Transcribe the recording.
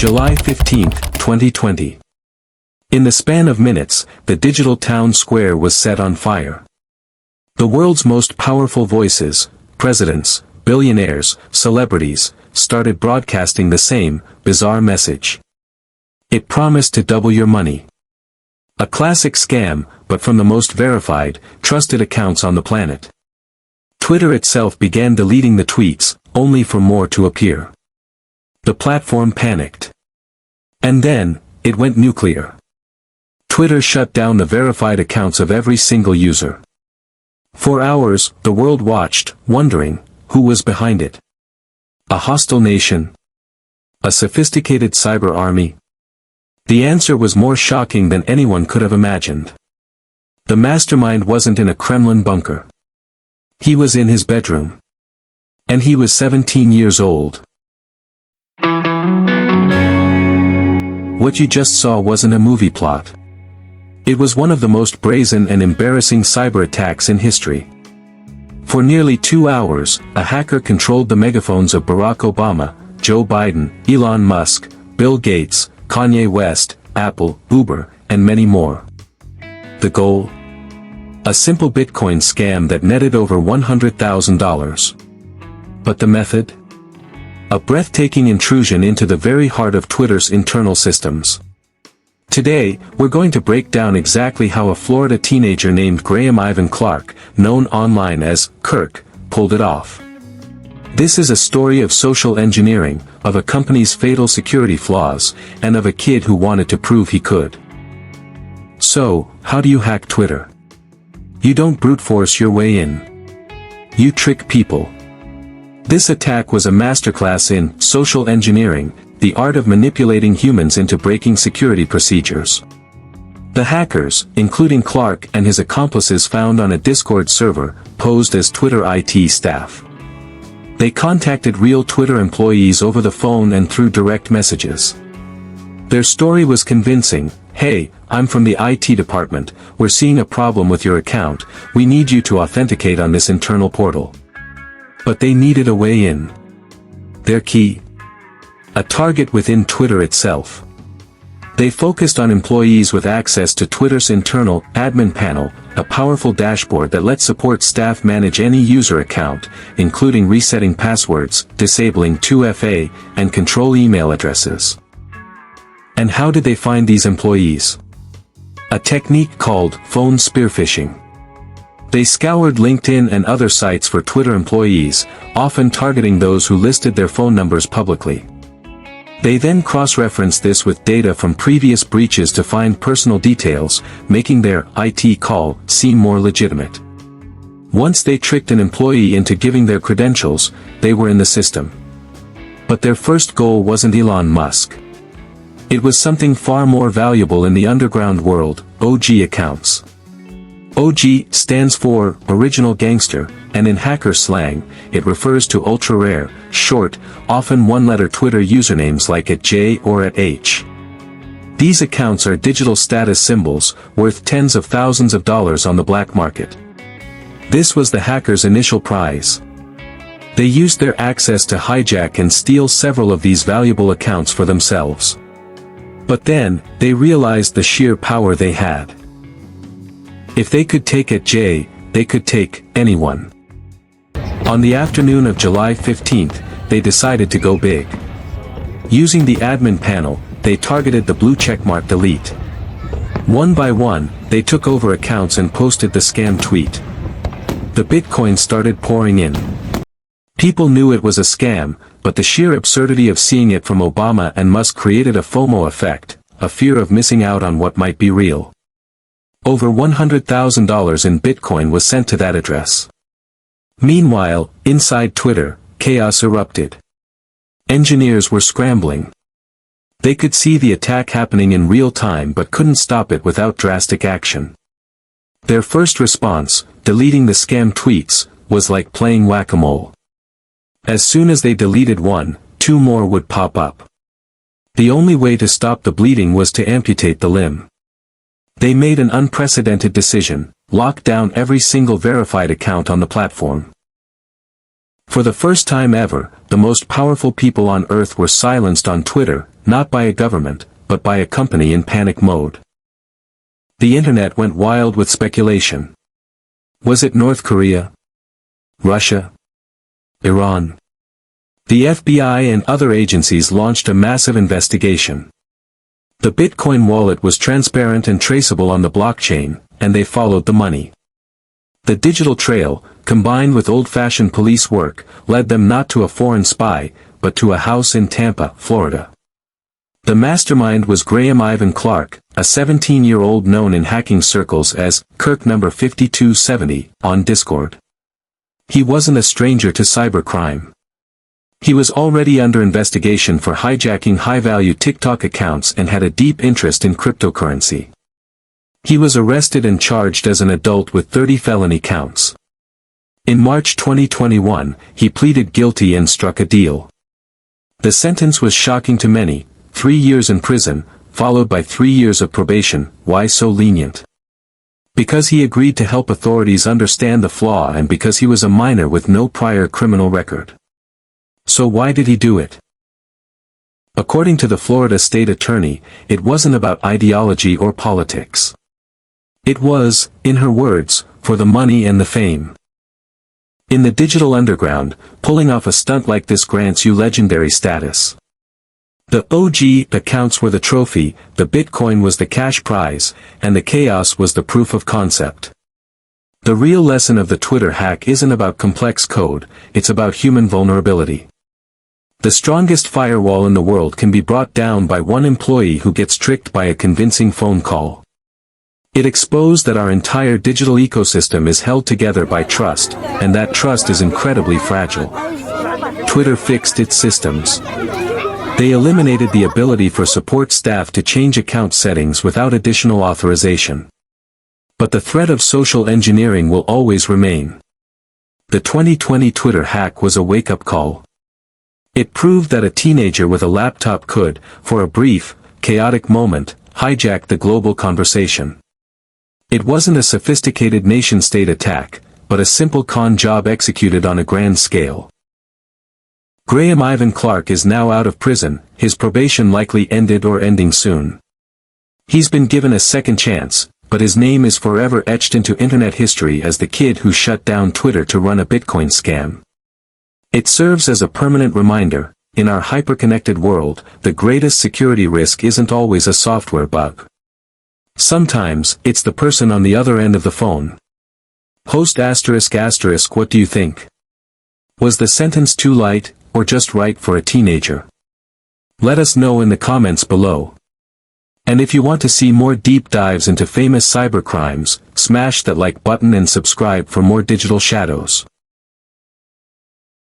July 15, 2020. In the span of minutes, the digital town square was set on fire. The world's most powerful voices, presidents, billionaires, celebrities, started broadcasting the same, bizarre message. It promised to double your money. A classic scam, but from the most verified, trusted accounts on the planet. Twitter itself began deleting the tweets, only for more to appear. The platform panicked. And then, it went nuclear. Twitter shut down the verified accounts of every single user. For hours, the world watched, wondering, who was behind it? A hostile nation? A sophisticated cyber army? The answer was more shocking than anyone could have imagined. The mastermind wasn't in a Kremlin bunker. He was in his bedroom. And he was 17 years old. What you just saw wasn't a movie plot. It was one of the most brazen and embarrassing cyber attacks in history. For nearly 2 hours, a hacker controlled the megaphones of Barack Obama, Joe Biden, Elon Musk, Bill Gates, Kanye West, Apple, Uber, and many more. The goal? A simple Bitcoin scam that netted over $100,000. But the method? A breathtaking intrusion into the very heart of Twitter's internal systems. Today, we're going to break down exactly how a Florida teenager named Graham Ivan Clark, known online as Kirk, pulled it off. This is a story of social engineering, of a company's fatal security flaws, and of a kid who wanted to prove he could. So, how do you hack Twitter? You don't brute force your way in. You trick people. This attack was a masterclass in social engineering, the art of manipulating humans into breaking security procedures. The hackers, including Clark and his accomplices found on a Discord server, posed as Twitter IT staff. They contacted real Twitter employees over the phone and through direct messages. Their story was convincing. Hey, I'm from the IT department, we're seeing a problem with your account, we need you to authenticate on this internal portal. But they needed a way in. Their key? A target within Twitter itself. They focused on employees with access to Twitter's internal admin panel, a powerful dashboard that lets support staff manage any user account, including resetting passwords, disabling 2FA, and control email addresses. And how did they find these employees? A technique called phone spearphishing. They scoured LinkedIn and other sites for Twitter employees, often targeting those who listed their phone numbers publicly. They then cross-referenced this with data from previous breaches to find personal details, making their IT call seem more legitimate. Once they tricked an employee into giving their credentials, they were in the system. But their first goal wasn't Elon Musk. It was something far more valuable in the underground world: OG accounts. OG stands for Original Gangster, and in hacker slang, it refers to ultra-rare, short, often one-letter Twitter usernames like @J or @H. These accounts are digital status symbols, worth tens of thousands of dollars on the black market. This was the hackers' initial prize. They used their access to hijack and steal several of these valuable accounts for themselves. But then, they realized the sheer power they had. If they could take @J, they could take anyone. On the afternoon of July 15th, they decided to go big. Using the admin panel, they targeted the blue checkmark delete. One by one, they took over accounts and posted the scam tweet. The Bitcoin started pouring in. People knew it was a scam, but the sheer absurdity of seeing it from Obama and Musk created a FOMO effect, a fear of missing out on what might be real. Over $100,000 in Bitcoin was sent to that address. Meanwhile, inside Twitter, chaos erupted. Engineers were scrambling. They could see the attack happening in real time but couldn't stop it without drastic action. Their first response, deleting the scam tweets, was like playing whack-a-mole. As soon as they deleted one, 2 more would pop up. The only way to stop the bleeding was to amputate the limb. They made an unprecedented decision: lock down every single verified account on the platform. For the first time ever, the most powerful people on Earth were silenced on Twitter, not by a government, but by a company in panic mode. The internet went wild with speculation. Was it North Korea? Russia? Iran? The FBI and other agencies launched a massive investigation. The Bitcoin wallet was transparent and traceable on the blockchain, and they followed the money. The digital trail, combined with old-fashioned police work, led them not to a foreign spy, but to a house in Tampa, Florida. The mastermind was Graham Ivan Clark, a 17-year-old known in hacking circles as Kirk number 5270 on Discord. He wasn't a stranger to cybercrime. He was already under investigation for hijacking high-value TikTok accounts and had a deep interest in cryptocurrency. He was arrested and charged as an adult with 30 felony counts. In March 2021, he pleaded guilty and struck a deal. The sentence was shocking to many: 3 years in prison, followed by 3 years of probation. Why so lenient? Because he agreed to help authorities understand the flaw and because he was a minor with no prior criminal record. So why did he do it? According to the Florida state attorney, it wasn't about ideology or politics. It was, in her words, for the money and the fame. In the digital underground, pulling off a stunt like this grants you legendary status. The OG accounts were the trophy, the Bitcoin was the cash prize, and the chaos was the proof of concept. The real lesson of the Twitter hack isn't about complex code, it's about human vulnerability. The strongest firewall in the world can be brought down by one employee who gets tricked by a convincing phone call. It exposed that our entire digital ecosystem is held together by trust, and that trust is incredibly fragile. Twitter fixed its systems. They eliminated the ability for support staff to change account settings without additional authorization. But the threat of social engineering will always remain. The 2020 Twitter hack was a wake-up call. It proved that a teenager with a laptop could, for a brief, chaotic moment, hijack the global conversation. It wasn't a sophisticated nation-state attack, but a simple con job executed on a grand scale. Graham Ivan Clark is now out of prison, his probation likely ended or ending soon. He's been given a second chance, but his name is forever etched into internet history as the kid who shut down Twitter to run a Bitcoin scam. It serves as a permanent reminder, in our hyper-connected world, the greatest security risk isn't always a software bug. Sometimes, it's the person on the other end of the phone. Host ***, what do you think? Was the sentence too light, or just right for a teenager? Let us know in the comments below. And if you want to see more deep dives into famous cybercrimes, smash that like button and subscribe for more digital shadows.